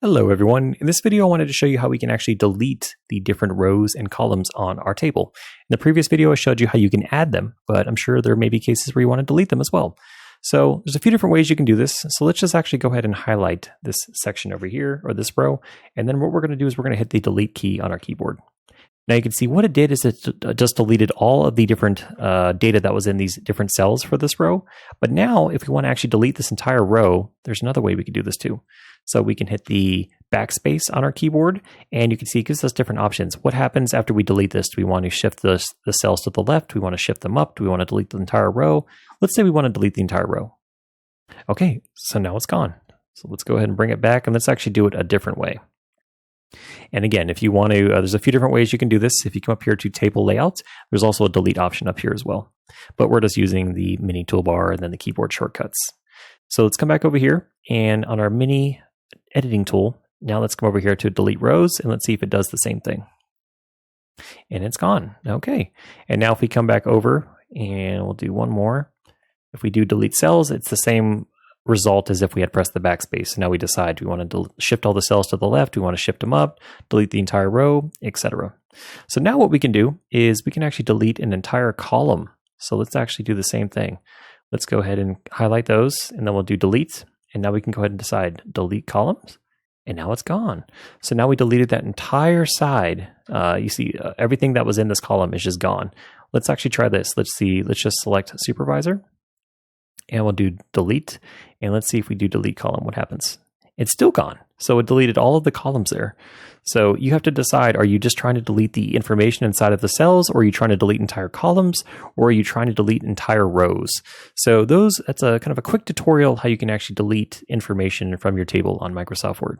Hello everyone. In this video I wanted to show you how we can actually delete the different rows and columns on our table. In the previous video I showed you how you can add them, but I'm sure there may be cases where you want to delete them as well. So there's a few different ways you can do this. So let's just actually go ahead and highlight this section over here, or this row, and then what we're going to do is we're going to hit the delete key on our keyboard. Now you can see what it did is it just deleted all of the different data that was in these different cells for this row. But now if we want to actually delete this entire row, there's another way we could do this too. So we can hit the backspace on our keyboard, and you can see it gives us different options. What happens after we delete this? Do we want to shift the cells to the left? Do we want to shift them up? Do we want to delete the entire row? Let's say we want to delete the entire row. Okay, so now it's gone. So let's go ahead and bring it back, and let's actually do it a different way. And again, if you want to, there's a few different ways you can do this. If you come up here to table layout, there's also a delete option up here as well. But we're just using the mini toolbar and then the keyboard shortcuts. So let's come back over here, and on our mini editing tool, now let's come over here to delete rows, and let's see if it does the same thing. And it's gone. Okay. And now if we come back over, and we'll do one more. If we do delete cells, it's the same result as if we had pressed the backspace. So now we decide, do we want to shift all the cells to the left? Do we want to shift them up, delete the entire row, etc. So now what we can do is we can actually delete an entire column. So let's actually do the same thing. Let's go ahead and highlight those, and then we'll do delete. And now we can go ahead and decide delete columns, and now it's gone. So now we deleted that entire side. You see everything that was in this column is just gone. Let's actually try this. Let's see, let's just select supervisor, and we'll do delete. And let's see if we do delete column, what happens? It's still gone. So it deleted all of the columns there. So you have to decide, are you just trying to delete the information inside of the cells, or are you trying to delete entire columns, or are you trying to delete entire rows? So that's a kind of a quick tutorial how you can actually delete information from your table on Microsoft Word.